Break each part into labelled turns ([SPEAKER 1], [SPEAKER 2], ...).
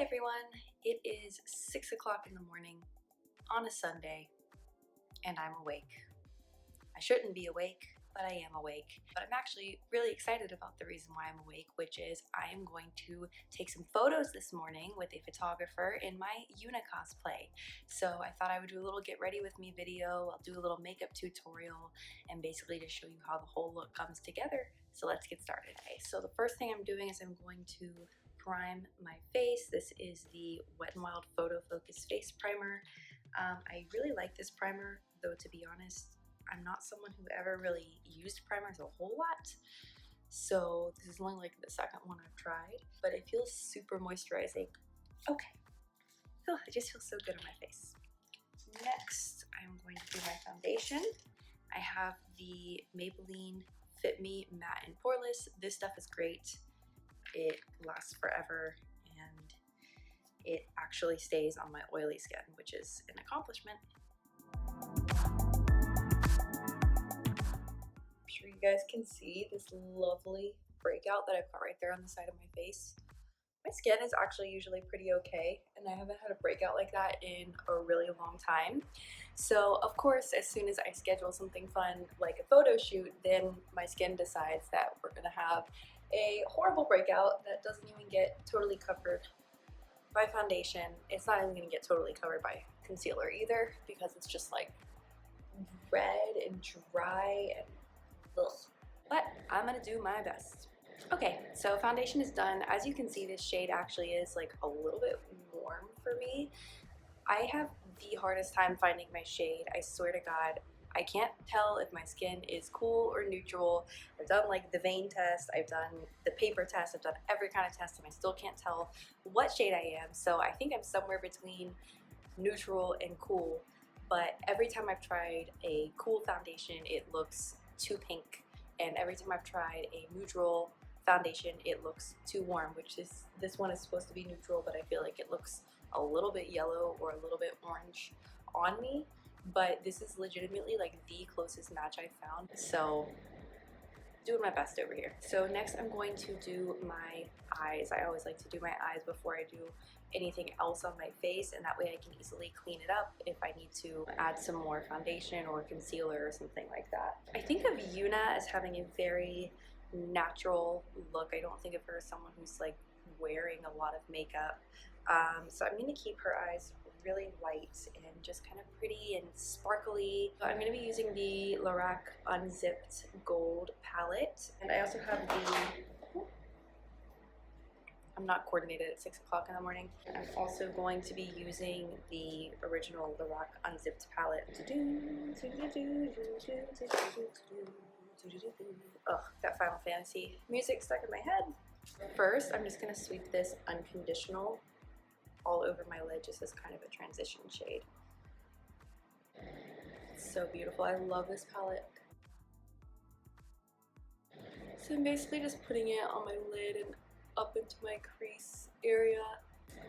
[SPEAKER 1] Hi everyone, it is 6 o'clock in the morning on a Sunday and I'm awake. I shouldn't be awake, but I am awake. But I'm actually really excited about the reason why I'm awake, which is I am going to take some photos this morning with a photographer in my Yuna cosplay. So I thought I would do a little get ready with me video. I'll do a little makeup tutorial and basically just show you how the whole look comes together. So let's get started. Okay, so the first thing I'm doing is I'm going to prime my face. This is the Wet n Wild Photo Focus Face Primer. I really like this primer, though to be honest, I'm not someone who ever really used primers a whole lot. So this is only like the second one I've tried, but it feels super moisturizing. Okay, it just feels so good on my face. Next, I'm going to do my foundation. I have the Maybelline Fit Me Matte and Poreless. This stuff is great. It lasts forever and it actually stays on my oily skin, which is an accomplishment. I'm sure you guys can see this lovely breakout that I've got right there on the side of my face. My skin is actually usually pretty okay, and I haven't had a breakout like that in a really long time. So of course, as soon as I schedule something fun like a photo shoot, then my skin decides that we're gonna have a horrible breakout that doesn't even get totally covered by foundation. It's not even gonna get totally covered by concealer either, because it's just like red and dry and ugh. But I'm gonna do my best. Okay, so foundation is done. As you can see, this shade actually is like a little bit warm for me. I have the hardest time finding my shade. I swear to God, I can't tell if my skin is cool or neutral. I've done like the vein test, I've done the paper test, I've done every kind of test, and I still can't tell what shade I am. So I think I'm somewhere between neutral and cool. But every time I've tried a cool foundation, it looks too pink. And every time I've tried a neutral foundation, it looks too warm, which is, this one is supposed to be neutral, but I feel like it looks a little bit yellow or a little bit orange on me. But this is legitimately like the closest match I found. So doing my best over here. So next I'm going to do my eyes. I always like to do my eyes before I do anything else on my face, and that way I can easily clean it up if I need to add some more foundation or concealer or something like that. I think of Yuna as having a very natural look. I don't think of her as someone who's like wearing a lot of makeup. So I'm going to keep her eyes really light and just kind of pretty and sparkly. So I'm going to be using the Lorac Unzipped Gold palette, and I also have the, I'm not coordinated at 6 o'clock in the morning. I'm also going to be using the original Lorac Unzipped palette. Ugh, that Final Fantasy music stuck in my head. First, I'm just going to sweep this Unconditional all over my lid, just as kind of a transition shade. It's so beautiful. I love this palette. So I'm basically just putting it on my lid and up into my crease area.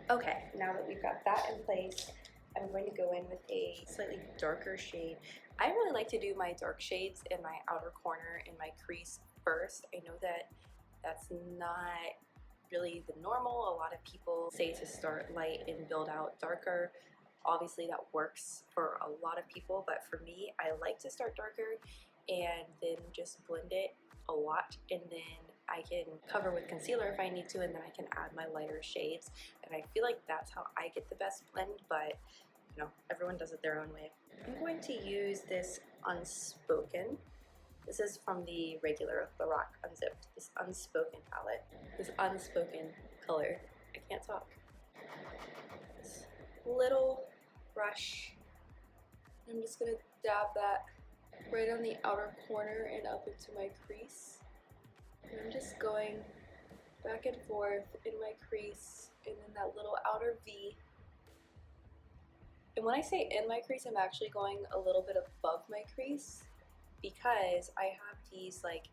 [SPEAKER 1] Okay, now that we've got that in place, I'm going to go in with a slightly darker shade. I really like to do my dark shades in my outer corner in my crease first. I know that that's not really the normal. A lot of people say to start light and build out darker. Obviously that works for a lot of people, but for me, I like to start darker and then just blend it a lot, and then I can cover with concealer if I need to, and then I can add my lighter shades. And I feel like that's how I get the best blend, but you know, everyone does it their own way. I'm going to use this Unspoken. This is from the regular Lorac Unzipped, this Unspoken palette, this Unspoken color. I can't talk. This little brush. I'm just gonna dab that right on the outer corner and up into my crease. And I'm just going back and forth in my crease and then that little outer V. And when I say in my crease, I'm actually going a little bit above my crease, because I have these like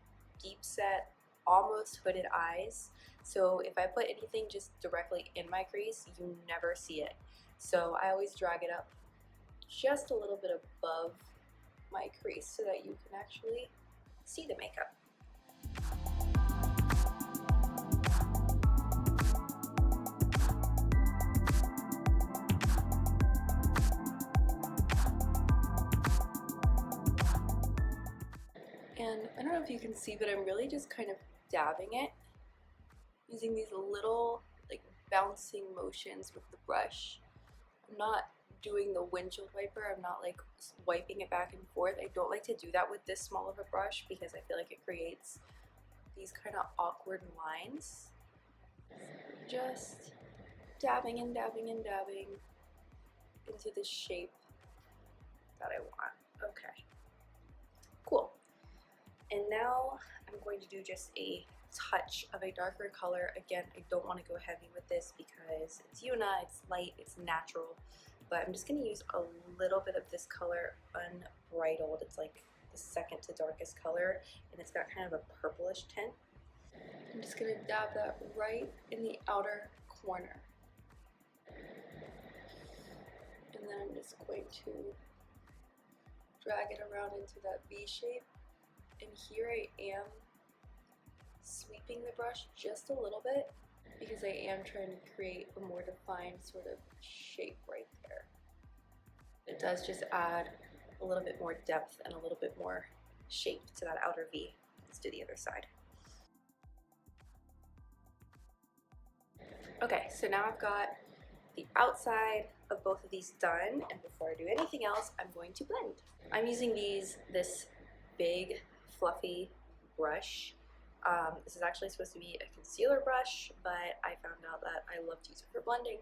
[SPEAKER 1] deep set, almost hooded eyes. So if I put anything just directly in my crease, you never see it. So I always drag it up just a little bit above my crease so that you can actually see the makeup. if you can see, but I'm really just kind of dabbing it using these little like bouncing motions with the brush. I'm not doing the windshield wiper. I'm not like wiping it back and forth. I don't like to do that with this small of a brush because I feel like it creates these kind of awkward lines. Just dabbing and dabbing and dabbing into the shape that I want. Okay, cool. And now I'm going to do just a touch of a darker color. Again, I don't want to go heavy with this because it's Yuna, it's light, it's natural, but I'm just going to use a little bit of this color, Unbridled. It's like the second to darkest color, and it's got kind of a purplish tint. I'm just going to dab that right in the outer corner. And then I'm just going to drag it around into that V shape. And here I am sweeping the brush just a little bit because I am trying to create a more defined sort of shape right there. It does just add a little bit more depth and a little bit more shape to that outer V. Let's do the other side. Okay, so now I've got the outside of both of these done, and before I do anything else, I'm going to blend. I'm using this big fluffy brush. This is actually supposed to be a concealer brush, but I found out that I love to use it for blending.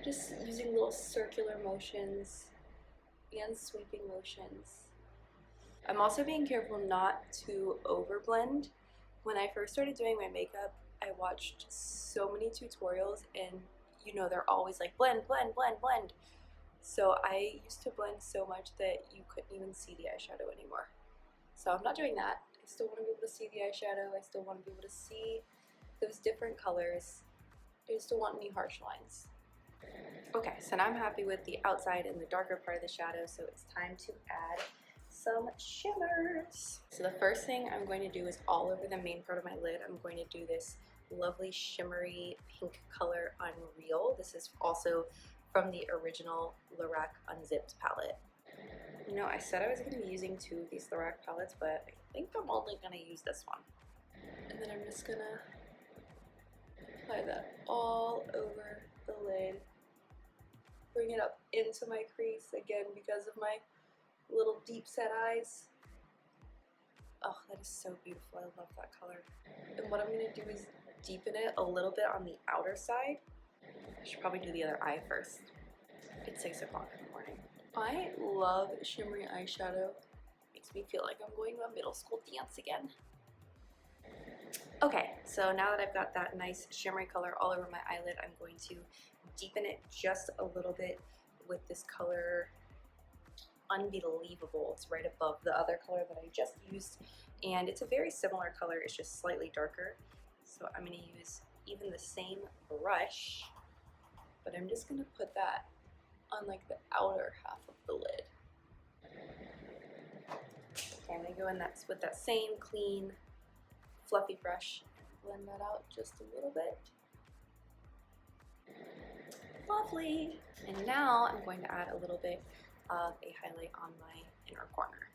[SPEAKER 1] Just using little circular motions and sweeping motions. I'm also being careful not to overblend. When I first started doing my makeup, I watched so many tutorials, and you know they're always like blend, blend, blend, blend. So I used to blend so much that you couldn't even see the eyeshadow anymore. So I'm not doing that. I still want to be able to see the eyeshadow. I still want to be able to see those different colors. I just don't want any harsh lines. Okay, so now I'm happy with the outside and the darker part of the shadow, so it's time to add some shimmers. So the first thing I'm going to do is all over the main part of my lid, I'm going to do this lovely shimmery pink color Unreal. This is also from the original Lorac Unzipped palette. You know, I said I was going to be using 2 of these Lorac palettes, but I think I'm only going to use this one. And then I'm just going to apply that all over the lid. Bring it up into my crease again because of my little deep set eyes. Oh, that is so beautiful. I love that color. And what I'm going to do is deepen it a little bit on the outer side. I should probably do the other eye first. It's 6 o'clock in the morning. I love shimmery eyeshadow. Makes me feel like I'm going to a middle school dance again. Okay, so now that I've got that nice shimmery color all over my eyelid, I'm going to deepen it just a little bit with this color Unbelievable. It's right above the other color that I just used, and it's a very similar color, it's just slightly darker. So I'm going to use even the same brush, but I'm just going to put that on like the outer half of the lid. Okay, I'm going to go in with that same clean, fluffy brush, blend that out just a little bit. Lovely! And now I'm going to add a little bit of a highlight on my inner corner.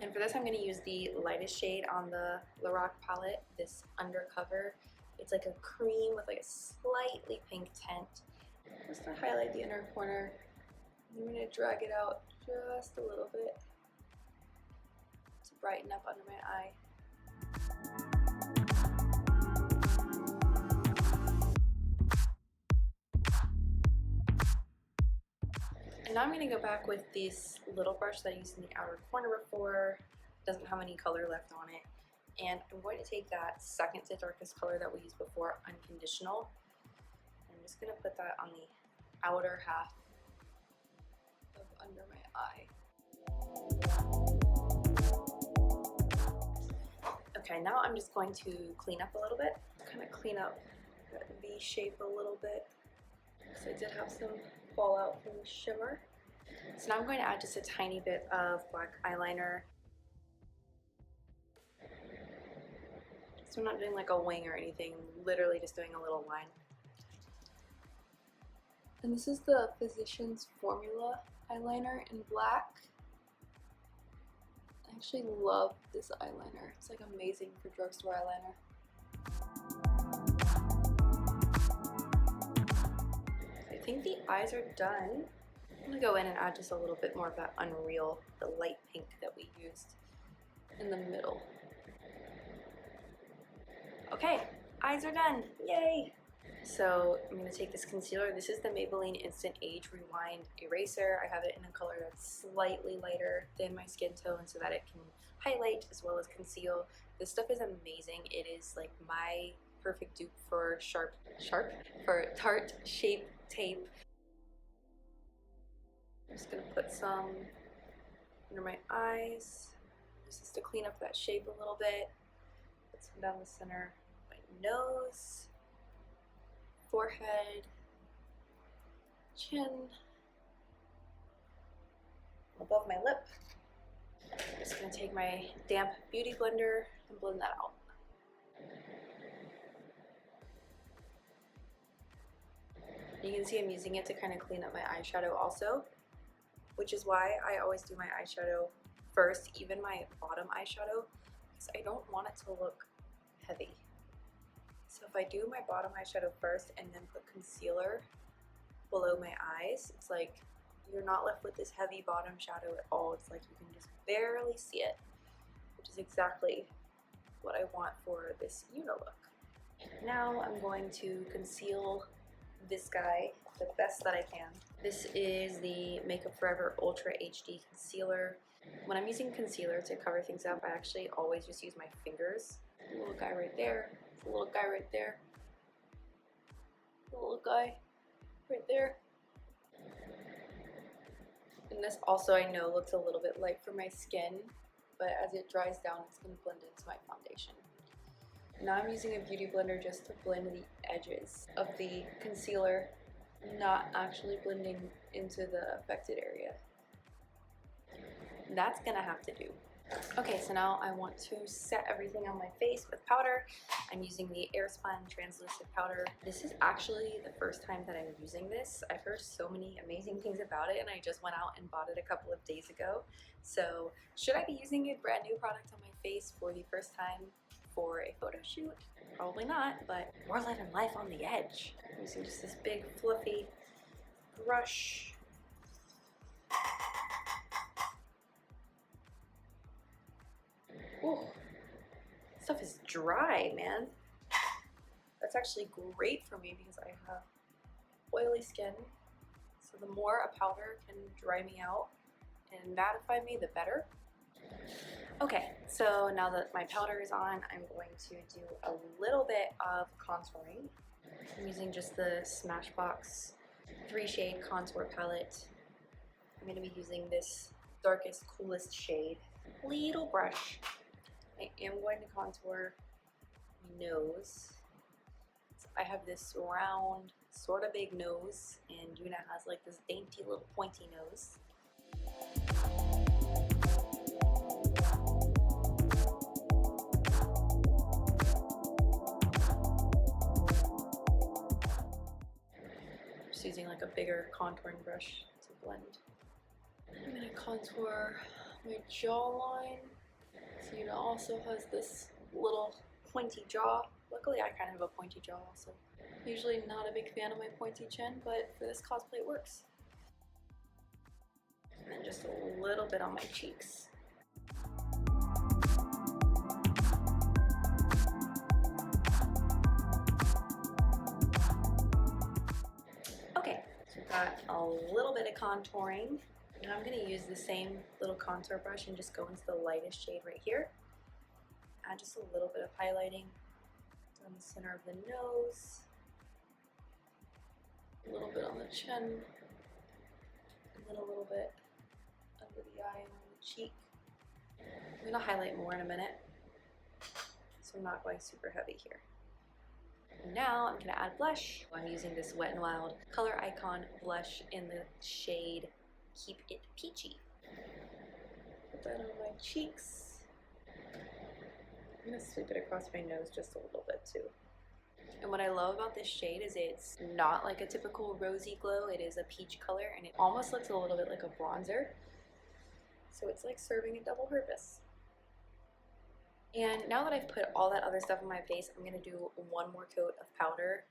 [SPEAKER 1] And for this I'm going to use the lightest shade on the Lorac palette, this Undercover. It's like a cream with like a slightly pink tint. Just to highlight the inner corner. I'm going to drag it out just a little bit to brighten up under my eye. And now I'm going to go back with this little brush that I used in the outer corner before. It doesn't have any color left on it. And I'm going to take that second to darkest color that we used before, Unconditional. I'm just going to put that on the outer half of under my eye. Okay, now I'm just going to clean up a little bit. Kind of clean up that V shape a little bit, because I did have some fallout from the shimmer. So now I'm going to add just a tiny bit of black eyeliner. So I'm not doing like a wing or anything, literally just doing a little line. And this is the Physicians Formula eyeliner in black. I actually love this eyeliner. It's like amazing for drugstore eyeliner. I think the eyes are done. I'm gonna go in and add just a little bit more of that Unreal, the light pink that we used in the middle. Okay, eyes are done, yay! So I'm gonna take this concealer. This is the Maybelline Instant Age Rewind Eraser. I have it in a color that's slightly lighter than my skin tone so that it can highlight as well as conceal. This stuff is amazing. It is like my perfect dupe for Tarte Shape Tape. I'm just gonna put some under my eyes. This is to clean up that shape a little bit. Put some down the center of my nose, forehead, chin, above my lip. I'm just gonna take my damp beauty blender and blend that out. You can see I'm using it to kind of clean up my eyeshadow also, which is why I always do my eyeshadow first, even my bottom eyeshadow, because I don't want it to look heavy. So if I do my bottom eyeshadow first and then put concealer below my eyes, it's like you're not left with this heavy bottom shadow at all. It's like you can just barely see it, which is exactly what I want for this look. Now I'm going to conceal this guy the best that I can. This is the Makeup Forever Ultra HD Concealer. When I'm using concealer to cover things up, I actually always just use my fingers. The little guy right there, the little guy right there, the little guy right there. And this also I know looks a little bit light for my skin, but as it dries down, it's going to blend into my foundation. Now I'm using a beauty blender just to blend the edges of the concealer, not actually blending into the affected area. That's gonna have to do. Okay, so now I want to set everything on my face with powder. I'm using the Airspun translucent powder. This is actually the first time that I'm using this. I've heard so many amazing things about it and I just went out and bought it a couple of days ago. So should I be using a brand new product on my face for the first time for a photo shoot? Probably not, but we're living life on the edge. I'm using just this big fluffy brush. Ooh, stuff is dry, man. That's actually great for me because I have oily skin. So the more a powder can dry me out and mattify me, the better. Okay, so now that my powder is on, I'm going to do a little bit of contouring. I'm using just the Smashbox 3-shade contour palette. I'm going to be using this darkest, coolest shade. Little brush. I am going to contour my nose. So I have this round, sort of big nose, and Yuna has like this dainty little pointy nose. Just using like a bigger contouring brush to blend. I'm gonna contour my jawline. So Yuna also has this little pointy jaw. Luckily I kind of have a pointy jaw also. Usually not a big fan of my pointy chin, but for this cosplay it works. And then just a little bit on my cheeks. Okay, so we've got a little bit of contouring. And I'm going to use the same little contour brush and just go into the lightest shade right here. Add just a little bit of highlighting down the center of the nose, a little bit on the chin, and then a little bit under the eye and on the cheek. I'm going to highlight more in a minute, so I'm not going super heavy here. Now I'm going to add blush. I'm using this Wet n Wild Color Icon blush in the shade Keep It Peachy. Put that on my cheeks. I'm going to sweep it across my nose just a little bit too. And what I love about this shade is it's not like a typical rosy glow. It is a peach color and it almost looks a little bit like a bronzer. So it's like serving a double purpose. And now that I've put all that other stuff on my face, I'm going to do one more coat of powder.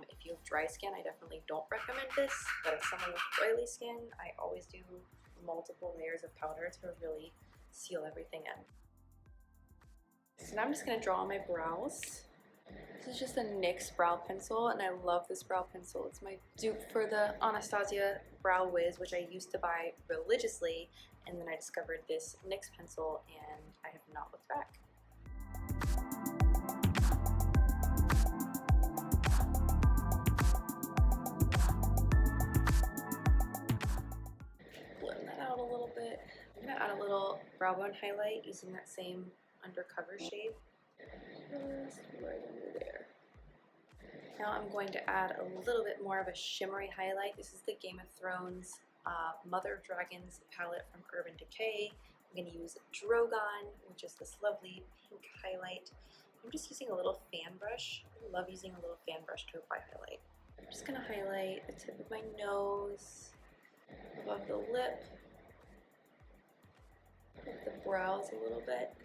[SPEAKER 1] If you have dry skin, I definitely don't recommend this, but if someone with oily skin, I always do multiple layers of powder to really seal everything in. So now I'm just going to draw on my brows. This is just a NYX brow pencil, and I love this brow pencil. It's my dupe for the Anastasia Brow Wiz, which I used to buy religiously, and then I discovered this NYX pencil, and I have not looked back. Blend that out a little bit. I'm going to add a little brow bone highlight using that same undercover shade. Just right under there. Now I'm going to add a little bit more of a shimmery highlight. This is the Game of Thrones Mother of Dragons palette from Urban Decay. I'm going to use Drogon, which is this lovely pink highlight. I'm just using a little fan brush. I love using a little fan brush to apply highlight. I'm just going to highlight the tip of my nose, above the lip, above the brows a little bit,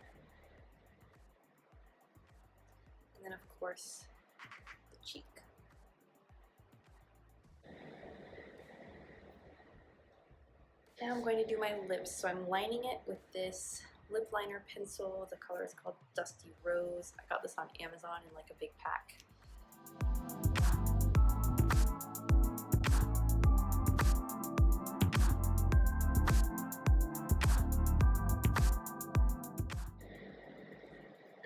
[SPEAKER 1] and then of course the cheek. Now I'm going to do my lips, so I'm lining it with this lip liner pencil. The color is called Dusty Rose. I got this on Amazon in like a big pack.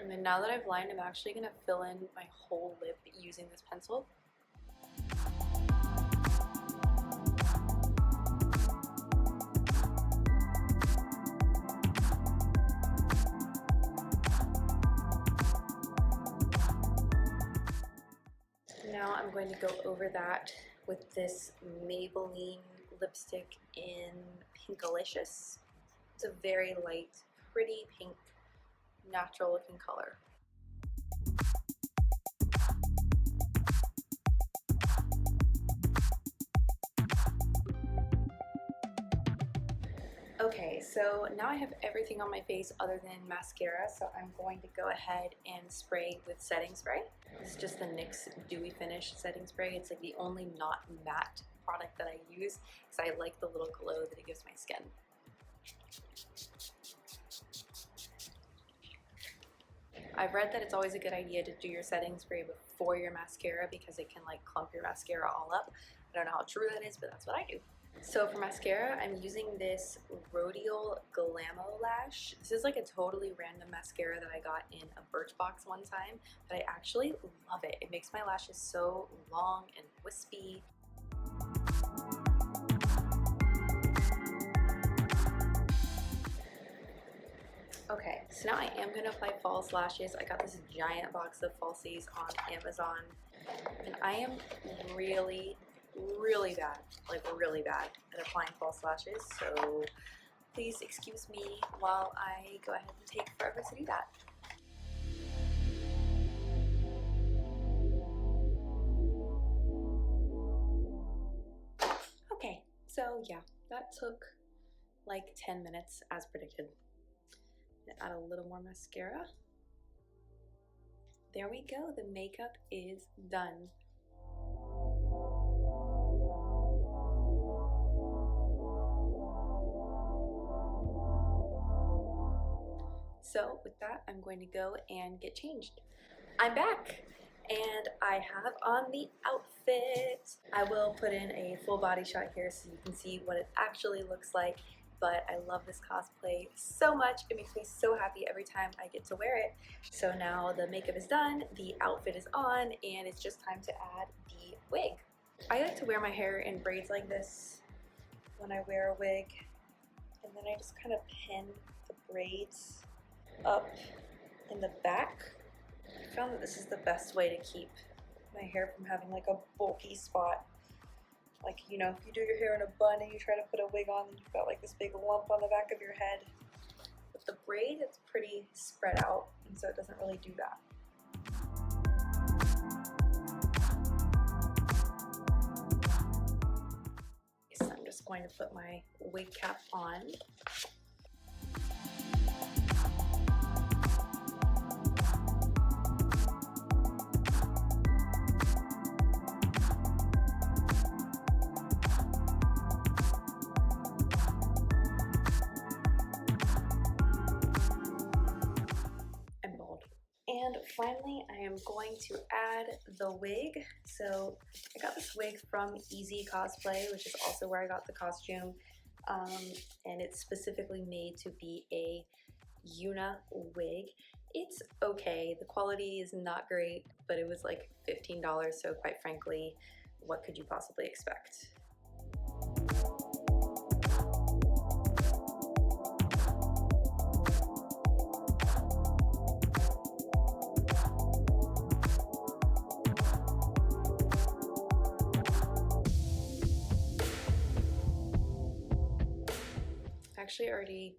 [SPEAKER 1] And then now that I've lined, I'm actually going to fill in my whole lip using this pencil. Now I'm going to go over that with this Maybelline lipstick in Pinkalicious. It's a very light, pretty pink, natural looking color. Okay, so now I have everything on my face other than mascara, so I'm going to go ahead and spray with setting spray. It's just the NYX Dewy Finish setting spray. It's like the only not matte product that I use because I like the little glow that it gives my skin. I've read that it's always a good idea to do your setting spray before your mascara because it can like clump your mascara all up. I don't know how true that is, but that's what I do. So for mascara, I'm using this Rodial Glamo Lash. This is like a totally random mascara that I got in a Birchbox one time, but I actually love it. It makes my lashes so long and wispy. Okay, so now I am going to apply false lashes. I got this giant box of falsies on Amazon, and I am really bad, like really bad at applying false lashes, so please excuse me while I go ahead and take forever to do that. Okay, so yeah, that took like 10 minutes as predicted. Add a little more mascara. There we go, the makeup is done. So with that, I'm going to go and get changed. I'm back, and I have on the outfit. I will put in a full body shot here so you can see what it actually looks like, but I love this cosplay so much. It makes me so happy every time I get to wear it. So now the makeup is done, the outfit is on, and it's just time to add the wig. I like to wear my hair in braids like this when I wear a wig, and then I just kind of pin the braids up in the back. I found that this is the best way to keep my hair from having like a bulky spot. Like, you know, if you do your hair in a bun and you try to put a wig on, then you've got like this big lump on the back of your head. With the braid, it's pretty spread out, and so it doesn't really do that. So I'm just going to put my wig cap on. And finally, I am going to add the wig. So I got this wig from Easy Cosplay, which is also where I got the costume. And it's specifically made to be a Yuna wig. It's okay. The quality is not great, but it was like $15, so quite frankly, what could you possibly expect? I actually already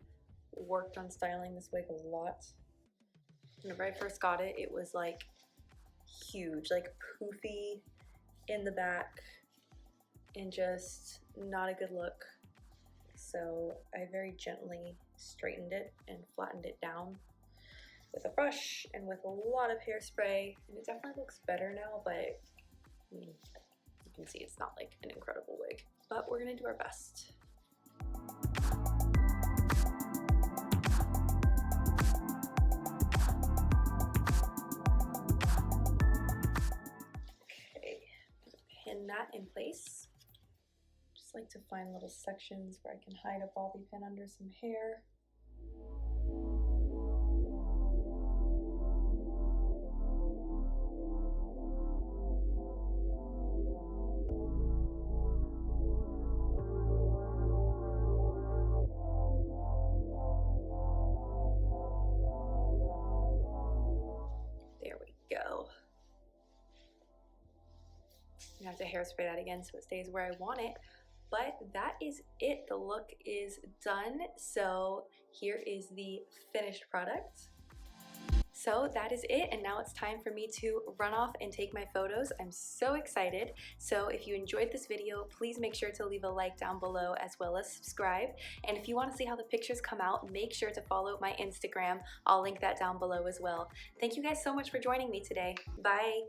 [SPEAKER 1] worked on styling this wig a lot. Whenever I first got it, it was like huge, like poofy in the back and just not a good look. So I very gently straightened it and flattened it down with a brush and with a lot of hairspray, and it definitely looks better now, but I mean, you can see it's not like an incredible wig, but we're gonna do our best. Pin that in place. Just like to find little sections where I can hide a bobby pin under some hair. There we go. I have to hairspray that again so it stays where I want it. But that is it. The look is done. So here is the finished product. So that is it, and now it's time for me to run off and take my photos. I'm so excited. So if you enjoyed this video, please make sure to leave a like down below as well as subscribe. And if you want to see how the pictures come out, make sure to follow my Instagram. I'll link that down below as well. Thank you guys so much for joining me today. Bye.